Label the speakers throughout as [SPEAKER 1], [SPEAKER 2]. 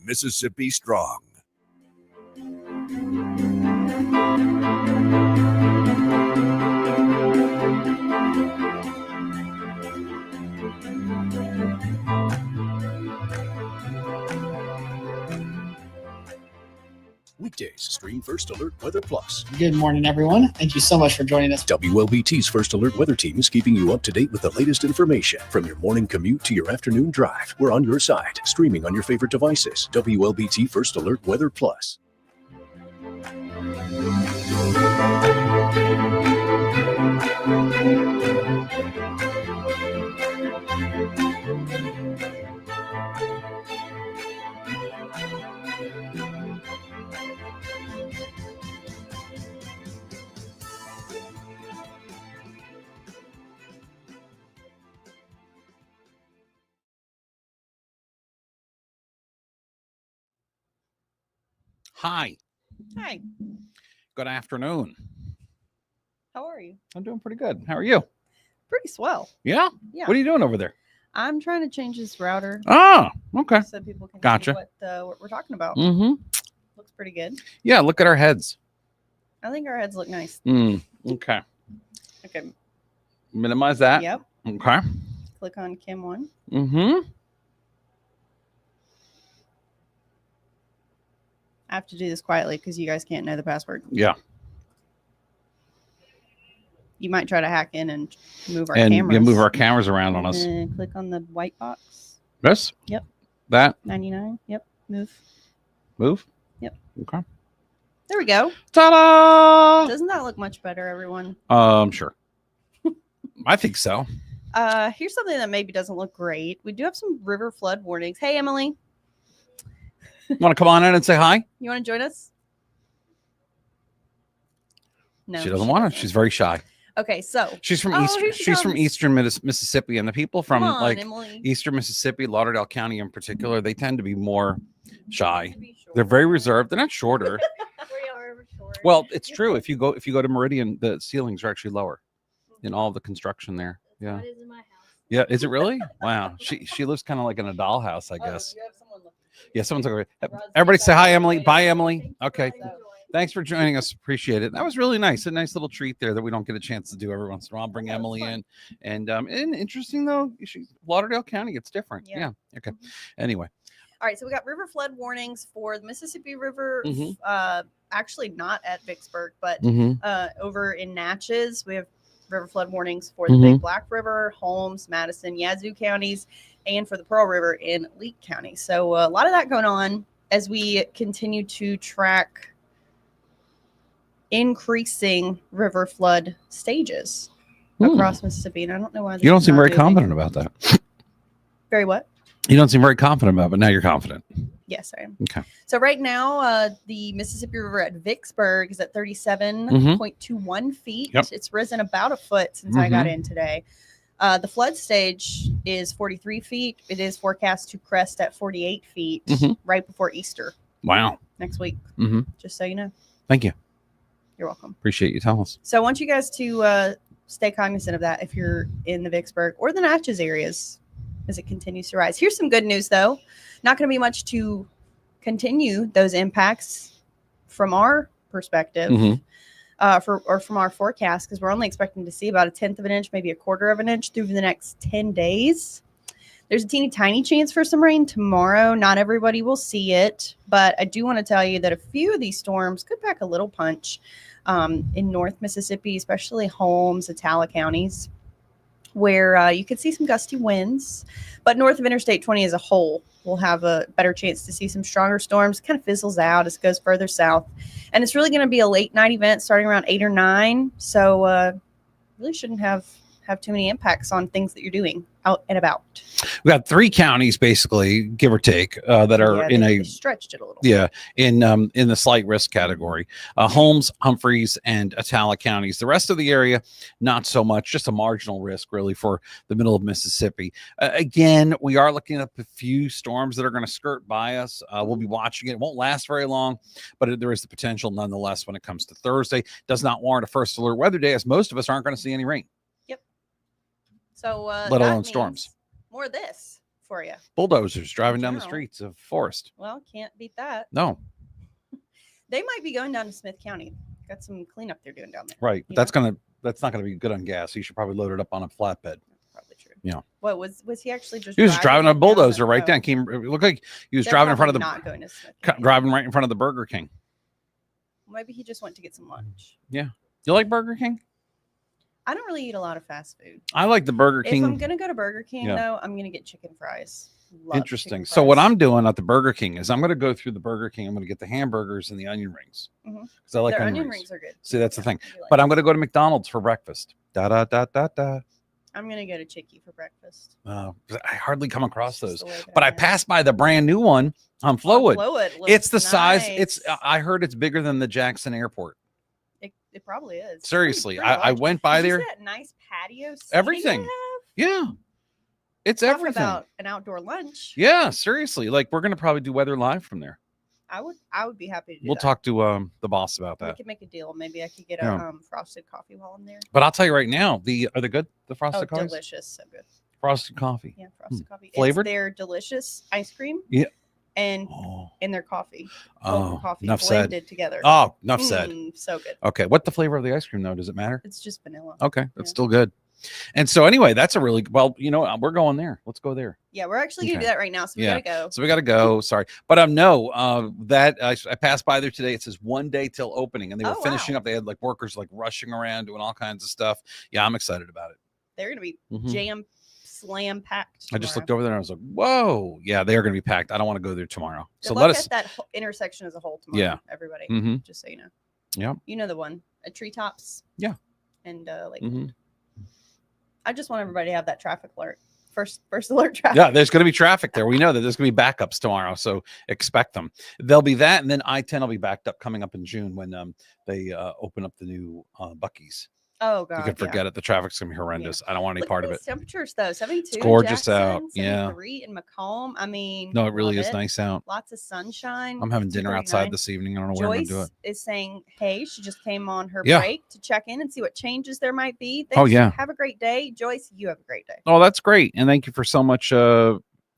[SPEAKER 1] Mississippi strong. Weekdays, stream First Alert Weather Plus.
[SPEAKER 2] Good morning, everyone. Thank you so much for joining us.
[SPEAKER 1] WLBT's First Alert Weather Team is keeping you up to date with the latest information. From your morning commute to your afternoon drive, we're on your side, streaming on your favorite devices. WLBT First Alert Weather Plus.
[SPEAKER 3] Hi.
[SPEAKER 4] Hi.
[SPEAKER 3] Good afternoon.
[SPEAKER 4] How are you?
[SPEAKER 3] I'm doing pretty good. How are you?
[SPEAKER 4] Pretty swell.
[SPEAKER 3] Yeah?
[SPEAKER 4] Yeah.
[SPEAKER 3] What are you doing over there?
[SPEAKER 4] I'm trying to change this router
[SPEAKER 3] Oh, okay.
[SPEAKER 4] so people can
[SPEAKER 3] Gotcha.
[SPEAKER 4] see what we're talking about.
[SPEAKER 3] Mm-hmm.
[SPEAKER 4] Looks pretty good.
[SPEAKER 3] Yeah, look at our heads.
[SPEAKER 4] I think our heads look nice.
[SPEAKER 3] Okay.
[SPEAKER 4] Okay.
[SPEAKER 3] Minimize that.
[SPEAKER 4] Yep.
[SPEAKER 3] Okay.
[SPEAKER 4] Click on Kim 1.
[SPEAKER 3] Mm-hmm.
[SPEAKER 4] I have to do this quietly because you guys can't know the password.
[SPEAKER 3] Yeah.
[SPEAKER 4] You might try to hack in and move our
[SPEAKER 3] And
[SPEAKER 4] cameras.
[SPEAKER 3] you move our cameras around on us.
[SPEAKER 4] And click on the white box.
[SPEAKER 3] This?
[SPEAKER 4] Yep.
[SPEAKER 3] That?
[SPEAKER 4] 99. Yep. Move.
[SPEAKER 3] Move?
[SPEAKER 4] Yep.
[SPEAKER 3] Okay.
[SPEAKER 4] There we go.
[SPEAKER 3] Ta-da!
[SPEAKER 4] Doesn't that look much better, everyone?
[SPEAKER 3] Sure. I think so.
[SPEAKER 4] Here's something that maybe doesn't look great. We do have some river flood warnings. Hey, Emily.
[SPEAKER 3] Want to come on in and say hi?
[SPEAKER 4] You want to join us? No.
[SPEAKER 3] She doesn't want to. She's very shy.
[SPEAKER 4] Okay, so
[SPEAKER 3] She's from
[SPEAKER 4] Oh,
[SPEAKER 3] Eastern.
[SPEAKER 4] here she
[SPEAKER 3] She's from
[SPEAKER 4] comes.
[SPEAKER 3] Eastern Mississippi, and the people from
[SPEAKER 4] come on,
[SPEAKER 3] like
[SPEAKER 4] Emily.
[SPEAKER 3] Eastern Mississippi, Lauderdale County in particular, they tend to be more shy.
[SPEAKER 4] Be short.
[SPEAKER 3] They're very reserved. They're not shorter.
[SPEAKER 4] We are short.
[SPEAKER 3] Well, it's true. If you go to Meridian, the ceilings are actually lower in all the construction there. Yeah.
[SPEAKER 5] That is in my house.
[SPEAKER 3] Yeah. Is it really? Wow. She lives kind of like in a dollhouse, I guess.
[SPEAKER 4] You have someone looking.
[SPEAKER 3] Yeah. Someone's like, everybody say hi, Emily. Bye, Emily. Okay. Thanks for joining us. Appreciate it. That was really nice. A nice little treat there that we don't get a chance to do every once in a while. I'll bring Emily in. And interesting though, Lauderdale County, it's different.
[SPEAKER 4] Yeah.
[SPEAKER 3] Okay. Anyway.
[SPEAKER 4] All right, so we got river flood warnings for the Mississippi River.
[SPEAKER 3] Mhm.
[SPEAKER 4] Actually, not at Vicksburg, but
[SPEAKER 3] Mhm.
[SPEAKER 4] over in Natchez, we have river flood warnings for the Big Black River, Holmes, Madison, Yazoo counties, and for the Pearl River in Leake County. So a lot of that going on as we continue to track increasing river flood stages across Mississippi. And I don't know why.
[SPEAKER 3] You don't seem very confident about that.
[SPEAKER 4] Very what?
[SPEAKER 3] You don't seem very confident about it, but now you're confident.
[SPEAKER 4] Yes, I am.
[SPEAKER 3] Okay.
[SPEAKER 4] So right now, the Mississippi River at Vicksburg is at 37.21 feet.
[SPEAKER 3] Yep.
[SPEAKER 4] It's risen about a foot since I got in today. The flood stage is 43 feet. It is forecast to crest at 48 feet right before Easter
[SPEAKER 3] Wow.
[SPEAKER 4] next week. Just so you know.
[SPEAKER 3] Thank you.
[SPEAKER 4] You're welcome.
[SPEAKER 3] Appreciate you telling us.
[SPEAKER 4] So I want you guys to stay cognizant of that if you're in the Vicksburg or the Natchez areas as it continues to rise. Here's some good news, though. Not going to be much to continue those impacts from our perspective from our forecast, because we're only expecting to see about 1/10 of an inch, maybe 1/4 of an inch through the next 10 days. There's a teeny tiny chance for some rain tomorrow. Not everybody will see it, but I do want to tell you that a few of these storms could pack a little punch in North Mississippi, especially Holmes, Attala counties, where you could see some gusty winds. But north of Interstate 20 as a whole will have a better chance to see some stronger storms. Kind of fizzles out as it goes further south. And it's really going to be a late night event starting around 8 or 9. So really shouldn't have too many impacts on things that you're doing out and about.
[SPEAKER 3] We got 3 counties, basically, give or take, that are
[SPEAKER 4] they stretched it a little.
[SPEAKER 3] Yeah, in the slight risk category. Holmes, Humphreys, and Attala counties. The rest of the area, not so much, just a marginal risk, really, for the middle of Mississippi. Again, we are looking at a few storms that are going to skirt by us. We'll be watching it. It won't last very long, but there is the potential, nonetheless, when it comes to Thursday. Does not warrant a first alert weather day, as most of us aren't going to see any rain.
[SPEAKER 4] So
[SPEAKER 3] let alone storms.
[SPEAKER 4] More of this for you.
[SPEAKER 3] Bulldozers driving down the
[SPEAKER 4] general.
[SPEAKER 3] streets of Forest.
[SPEAKER 4] Well, can't beat that.
[SPEAKER 3] No,
[SPEAKER 4] They might be going down to Smith County. Got some cleanup they're doing down there.
[SPEAKER 3] right.
[SPEAKER 4] You
[SPEAKER 3] But that's not gonna be good on gas. You should probably load it up on a flatbed.
[SPEAKER 4] Probably true.
[SPEAKER 3] Yeah.
[SPEAKER 4] What was he actually just?
[SPEAKER 3] He was driving
[SPEAKER 4] it
[SPEAKER 3] a
[SPEAKER 4] down
[SPEAKER 3] bulldozer
[SPEAKER 4] the
[SPEAKER 3] right
[SPEAKER 4] road?
[SPEAKER 3] down. It looked like he was
[SPEAKER 4] They're
[SPEAKER 3] driving in front of
[SPEAKER 4] probably
[SPEAKER 3] the
[SPEAKER 4] not going to Smith County.
[SPEAKER 3] driving right in front of the Burger King.
[SPEAKER 4] Maybe he just went to get some lunch.
[SPEAKER 3] You like Burger King?
[SPEAKER 4] I don't really eat a lot of fast food.
[SPEAKER 3] I like the Burger
[SPEAKER 4] If I'm
[SPEAKER 3] King.
[SPEAKER 4] gonna go to Burger King,
[SPEAKER 3] Yeah.
[SPEAKER 4] though, I'm gonna get chicken fries. Love
[SPEAKER 3] Interesting.
[SPEAKER 4] chicken
[SPEAKER 3] So what
[SPEAKER 4] fries.
[SPEAKER 3] I'm doing at the Burger King is I'm going to go through the Burger King. I'm going to get the hamburgers and the onion rings
[SPEAKER 4] Mhm.
[SPEAKER 3] because I like
[SPEAKER 4] Their
[SPEAKER 3] onion rings.
[SPEAKER 4] are good.
[SPEAKER 3] See, that's the thing.
[SPEAKER 4] I do like
[SPEAKER 3] But
[SPEAKER 4] them.
[SPEAKER 3] I'm going to go to McDonald's for breakfast. Da da da da da.
[SPEAKER 4] I'm gonna go to Chicky for breakfast.
[SPEAKER 3] I hardly come across
[SPEAKER 4] It's just
[SPEAKER 3] those.
[SPEAKER 4] the way that
[SPEAKER 3] But I
[SPEAKER 4] am.
[SPEAKER 3] passed by the brand new one on Flowood.
[SPEAKER 4] Flowood looks
[SPEAKER 3] It's the size.
[SPEAKER 4] nice.
[SPEAKER 3] I heard it's bigger than the Jackson Airport.
[SPEAKER 4] It probably is. It's
[SPEAKER 3] Seriously,
[SPEAKER 4] pretty
[SPEAKER 3] I
[SPEAKER 4] large.
[SPEAKER 3] went by
[SPEAKER 4] Did you
[SPEAKER 3] there.
[SPEAKER 4] see that nice patio. seating
[SPEAKER 3] Everything.
[SPEAKER 4] they have?
[SPEAKER 3] Yeah, it's
[SPEAKER 4] Talk
[SPEAKER 3] everything.
[SPEAKER 4] about an outdoor lunch.
[SPEAKER 3] Yeah, seriously. Like we're going to probably do weather live from there.
[SPEAKER 4] I would be happy to do
[SPEAKER 3] We'll
[SPEAKER 4] that.
[SPEAKER 3] talk to the boss about
[SPEAKER 4] We
[SPEAKER 3] that.
[SPEAKER 4] could make a deal. Maybe I could get
[SPEAKER 3] Yeah.
[SPEAKER 4] a frosted coffee while I'm there.
[SPEAKER 3] But I'll tell you right now, are they good? The frosted
[SPEAKER 4] Oh,
[SPEAKER 3] coffees?
[SPEAKER 4] delicious. So good.
[SPEAKER 3] Frosted coffee.
[SPEAKER 4] Yeah, frosted coffee.
[SPEAKER 3] Flavored?
[SPEAKER 4] It's their delicious ice cream.
[SPEAKER 3] Yeah.
[SPEAKER 4] And
[SPEAKER 3] Oh,
[SPEAKER 4] their coffee. Cold coffee
[SPEAKER 3] enough said.
[SPEAKER 4] blended together.
[SPEAKER 3] Oh, enough said.
[SPEAKER 4] So good.
[SPEAKER 3] Okay, what the flavor of the ice cream though? Does it matter?
[SPEAKER 4] It's just vanilla.
[SPEAKER 3] Okay, that's
[SPEAKER 4] Yeah.
[SPEAKER 3] still good. And so anyway, that's a really well. You know, we're going there. Let's go there.
[SPEAKER 4] Yeah, we're actually gonna
[SPEAKER 3] Okay.
[SPEAKER 4] do that right now. So we
[SPEAKER 3] Yeah.
[SPEAKER 4] gotta go.
[SPEAKER 3] So we got to go. Sorry, but no, that I passed by there today. It says one day till opening, and they were
[SPEAKER 4] Oh,
[SPEAKER 3] finishing
[SPEAKER 4] wow.
[SPEAKER 3] up. They had like workers like rushing around doing all kinds of stuff. Yeah, I'm excited about it.
[SPEAKER 4] They're gonna be
[SPEAKER 3] Mhm.
[SPEAKER 4] jam slam packed.
[SPEAKER 3] I just looked over there and I was like, whoa, yeah, they are going to be packed. I don't want to go there tomorrow.
[SPEAKER 4] Good
[SPEAKER 3] So
[SPEAKER 4] luck
[SPEAKER 3] let us.
[SPEAKER 4] at that intersection as a whole tomorrow.
[SPEAKER 3] Yeah.
[SPEAKER 4] Everybody.
[SPEAKER 3] Mhm.
[SPEAKER 4] Just so you know.
[SPEAKER 3] Yep.
[SPEAKER 4] You know the one at Treetops.
[SPEAKER 3] Yeah.
[SPEAKER 4] And like
[SPEAKER 3] Mhm.
[SPEAKER 4] I just want everybody to have that traffic alert. First alert traffic.
[SPEAKER 3] Yeah, there's going to be traffic there. We know that there's going to be backups tomorrow, so expect them. There'll be that, and then I-10 will be backed up coming up in June when they open up the new Buc-ee's.
[SPEAKER 4] Oh god.
[SPEAKER 3] You can forget it. The traffic's going to be horrendous. I don't want any
[SPEAKER 4] Look
[SPEAKER 3] part
[SPEAKER 4] at
[SPEAKER 3] of it.
[SPEAKER 4] these temperatures though. 72.
[SPEAKER 3] gorgeous
[SPEAKER 4] Jackson,
[SPEAKER 3] out. Yeah.
[SPEAKER 4] 73 in Macomb. I mean,
[SPEAKER 3] No, it really
[SPEAKER 4] love
[SPEAKER 3] is nice out.
[SPEAKER 4] Lots of sunshine.
[SPEAKER 3] I'm having dinner outside
[SPEAKER 4] 2:39.
[SPEAKER 3] this evening. I don't know where I'm going
[SPEAKER 4] Joyce
[SPEAKER 3] to do it.
[SPEAKER 4] is saying, hey, she just came on her
[SPEAKER 3] Yeah.
[SPEAKER 4] break to check in and see what changes there might be.
[SPEAKER 3] Oh, yeah.
[SPEAKER 4] Have a great day. Joyce, you have a great day.
[SPEAKER 3] Oh, that's great. And thank you for so much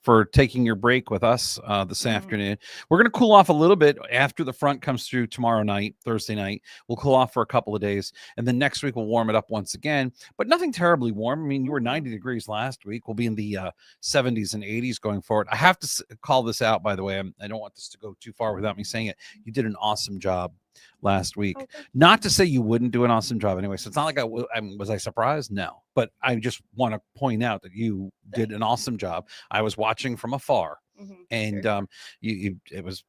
[SPEAKER 3] for taking your break with us this
[SPEAKER 4] Mhm.
[SPEAKER 3] afternoon. We're going to cool off a little bit after the front comes through tomorrow night, Thursday night. We'll cool off for a couple of days. And then next week, we'll warm it up once again, but nothing terribly warm. I mean, you were 90 degrees last week. We'll be in the 70s and 80s going forward. I have to call this out, by the way. I don't want this to go too far without me saying it. You did an awesome job last week.
[SPEAKER 4] Okay.
[SPEAKER 3] Not to say you wouldn't do an awesome job anyway. So it's not like was I surprised? No, but I just want to point out that you did an awesome job. I was watching from afar,
[SPEAKER 4] Mhm.
[SPEAKER 3] and
[SPEAKER 4] Sure.
[SPEAKER 3] it was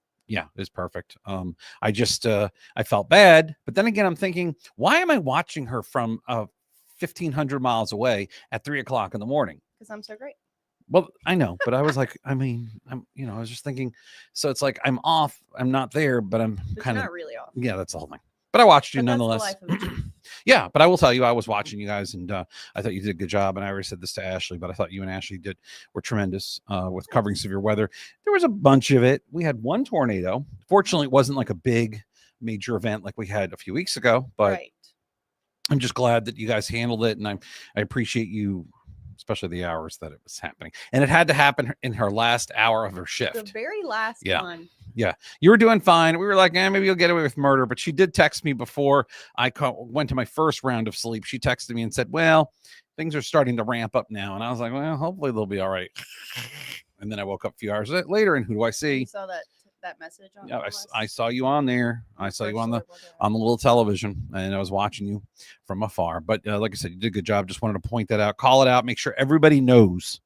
[SPEAKER 3] perfect. I just I felt bad, but then again, I'm thinking, why am I watching her from 1,500 miles away at 3:00 in the morning?
[SPEAKER 4] Because I'm so great.
[SPEAKER 3] Well, I know, but I was like, I mean, I was just thinking, so it's like I'm off, I'm not there, but I'm
[SPEAKER 4] But
[SPEAKER 3] kind
[SPEAKER 4] you're
[SPEAKER 3] of,
[SPEAKER 4] not really off.
[SPEAKER 3] yeah, that's the whole thing. But I watched you
[SPEAKER 4] But that's the
[SPEAKER 3] nonetheless.
[SPEAKER 4] life of a chief.
[SPEAKER 3] Yeah, but I will tell you, I was watching you guys, and I thought you did a good job. And I already said this to Ashley, but I thought you and Ashley were tremendous with covering severe weather. There was a bunch of it. We had one tornado. Fortunately, it wasn't like a big major event like we had a few weeks ago. But
[SPEAKER 4] Right.
[SPEAKER 3] I'm just glad that you guys handled it, and I appreciate you, especially the hours that it was happening. And it had to happen in her last hour of her
[SPEAKER 4] The
[SPEAKER 3] shift.
[SPEAKER 4] very last
[SPEAKER 3] Yeah.
[SPEAKER 4] one.
[SPEAKER 3] You were doing fine. We were like, maybe you'll get away with murder. But she did text me before I went to my first round of sleep. She texted me and said, well, things are starting to ramp up now. And I was like, well, hopefully they'll be all right. And then I woke up a few hours later, and who do I
[SPEAKER 4] You
[SPEAKER 3] see?
[SPEAKER 4] saw that message on
[SPEAKER 3] Yeah,
[SPEAKER 4] the
[SPEAKER 3] I saw you on there. I saw you on the
[SPEAKER 4] list?
[SPEAKER 3] little television, and I was watching you from afar. But like I said, you did a good job. Just wanted to point that out, call it out, make sure everybody knows.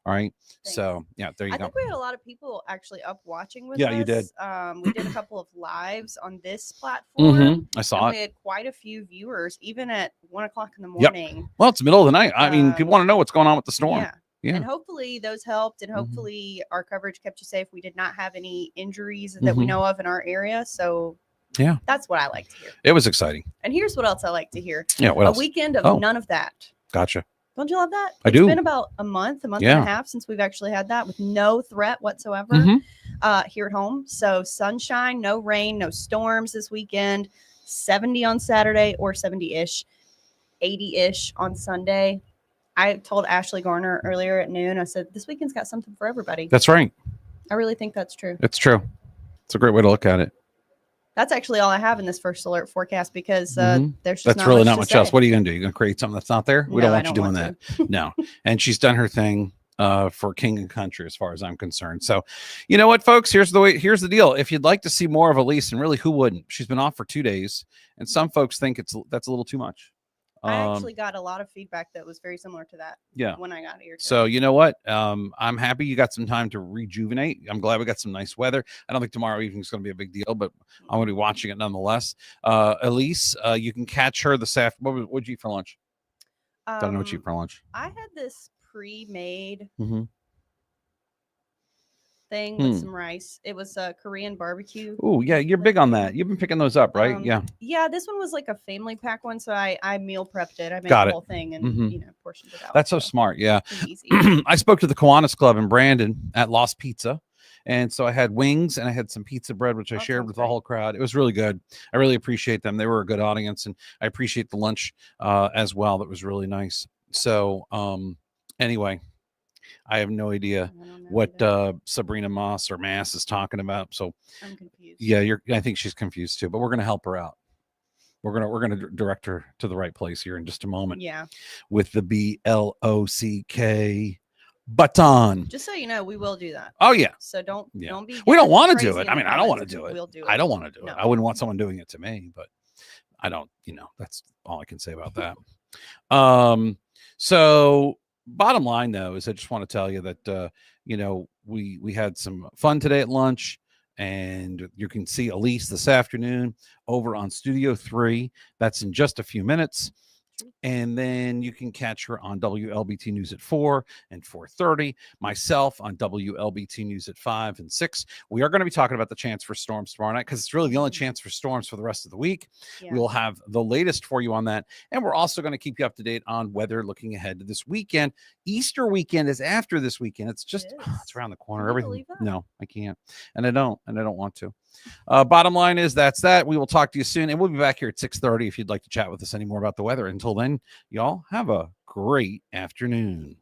[SPEAKER 3] All right.
[SPEAKER 4] Thanks.
[SPEAKER 3] So yeah, there you
[SPEAKER 4] I
[SPEAKER 3] go.
[SPEAKER 4] think we had a lot of people actually up watching with us.
[SPEAKER 3] Yeah, you did.
[SPEAKER 4] We did a couple of lives on this platform.
[SPEAKER 3] Mhm, I
[SPEAKER 4] And
[SPEAKER 3] saw
[SPEAKER 4] we
[SPEAKER 3] it.
[SPEAKER 4] had quite a few viewers, even at 1:00 in the
[SPEAKER 3] Yep.
[SPEAKER 4] morning.
[SPEAKER 3] Well, it's the middle of the night. I mean, people want to know what's going on with the storm.
[SPEAKER 4] Yeah.
[SPEAKER 3] Yeah.
[SPEAKER 4] And hopefully those helped, and
[SPEAKER 3] Mhm.
[SPEAKER 4] hopefully our coverage kept you safe. We did not have any injuries that we
[SPEAKER 3] Mhm.
[SPEAKER 4] know of in our area. So
[SPEAKER 3] Yeah.
[SPEAKER 4] that's what I like to hear.
[SPEAKER 3] It was exciting.
[SPEAKER 4] And here's what else I like to hear.
[SPEAKER 3] Yeah. What
[SPEAKER 4] A
[SPEAKER 3] else?
[SPEAKER 4] weekend of
[SPEAKER 3] Oh.
[SPEAKER 4] none of that.
[SPEAKER 3] Gotcha.
[SPEAKER 4] Don't you love that?
[SPEAKER 3] I
[SPEAKER 4] It's
[SPEAKER 3] do.
[SPEAKER 4] been about a month and
[SPEAKER 3] Yeah.
[SPEAKER 4] a half since we've actually had that with no threat whatsoever
[SPEAKER 3] Mhm.
[SPEAKER 4] here at home. So sunshine, no rain, no storms this weekend. 70 on Saturday or 70-ish, 80-ish on Sunday. I told Ashley Garner earlier at noon, I said, this weekend's got something for everybody.
[SPEAKER 3] That's right.
[SPEAKER 4] I really think that's true.
[SPEAKER 3] It's true. It's a great way to look at it.
[SPEAKER 4] That's actually all I have in this first alert forecast because
[SPEAKER 3] Mhm.
[SPEAKER 4] there's just
[SPEAKER 3] That's
[SPEAKER 4] not
[SPEAKER 3] really
[SPEAKER 4] much
[SPEAKER 3] not
[SPEAKER 4] to
[SPEAKER 3] much
[SPEAKER 4] say.
[SPEAKER 3] else. What are you going to do? You're going to create something that's not there? We
[SPEAKER 4] No,
[SPEAKER 3] don't
[SPEAKER 4] I
[SPEAKER 3] want you
[SPEAKER 4] don't
[SPEAKER 3] doing
[SPEAKER 4] want
[SPEAKER 3] that. No. And she's done her thing for King and Country as far as I'm concerned. So, you know what, folks? Here's the deal. If you'd like to see more of Elise, and really who wouldn't? She's been off for 2 days, and some folks think that's a little too much.
[SPEAKER 4] I actually got a lot of feedback that was very similar to that.
[SPEAKER 3] Yeah.
[SPEAKER 4] When I got here.
[SPEAKER 3] So you know what? I'm happy you got some time to rejuvenate. I'm glad we got some nice weather. I don't think tomorrow evening is going to be a big deal, but I'm going to be watching it nonetheless. Elise, you can catch her this afternoon. What'd you eat for lunch? Don't know what you eat for lunch.
[SPEAKER 4] I had this pre-made
[SPEAKER 3] Mm-hmm.
[SPEAKER 4] thing with some rice. It was a Korean barbecue.
[SPEAKER 3] Oh yeah, you're big on that. You've been picking those up, right? Yeah.
[SPEAKER 4] Yeah, this one was like a family pack one, so I meal prepped it. I made
[SPEAKER 3] Got
[SPEAKER 4] the
[SPEAKER 3] it.
[SPEAKER 4] whole thing and portioned it out.
[SPEAKER 3] That's so smart. Yeah.
[SPEAKER 4] It was easy.
[SPEAKER 3] I spoke to the Kiwanis Club in Brandon at Lost Pizza. And so I had wings and I had some pizza bread, which I shared with the whole crowd. It was really good. I really appreciate them. They were a good audience, and I appreciate the lunch as well. That was really nice. So anyway, I have no idea what Sabrina Moss or Mass is talking about. So
[SPEAKER 4] I'm confused.
[SPEAKER 3] Yeah, I think she's confused too, but we're gonna help her out. We're gonna direct her to the right place here in just a moment.
[SPEAKER 4] Yeah.
[SPEAKER 3] With the BLOCK button.
[SPEAKER 4] Just so you know, we will do that.
[SPEAKER 3] Oh yeah.
[SPEAKER 4] So don't
[SPEAKER 3] We don't
[SPEAKER 4] getting
[SPEAKER 3] want to
[SPEAKER 4] crazy
[SPEAKER 3] do it.
[SPEAKER 4] in
[SPEAKER 3] I
[SPEAKER 4] the
[SPEAKER 3] mean, I don't want to
[SPEAKER 4] comments.
[SPEAKER 3] do it.
[SPEAKER 4] We'll do it.
[SPEAKER 3] I don't want to do
[SPEAKER 4] No.
[SPEAKER 3] it. I wouldn't want someone doing it to me, but I don't, that's all I can say about that. So bottom line though, is I just want to tell you that, we had some fun today at lunch, and you can see Elise this afternoon over on Studio 3. That's in just a few minutes. And then you can catch her on WLBT News at 4 and 4:30. Myself on WLBT News at 5 and 6. We are going to be talking about the chance for storms tomorrow night, because it's really the only chance for storms for the rest of the week.
[SPEAKER 4] Yeah.
[SPEAKER 3] We'll have the latest for you on that. And we're also going to keep you up to date on weather looking ahead to this weekend. Easter weekend is after this weekend. It's just, it's around the corner.
[SPEAKER 4] Can you
[SPEAKER 3] Everything.
[SPEAKER 4] believe that?
[SPEAKER 3] No, I can't. And I don't want to. Bottom line is that's that. We will talk to you soon, and we'll be back here at 6:30 if you'd like to chat with us any more about the weather. Until then, y'all have a great afternoon.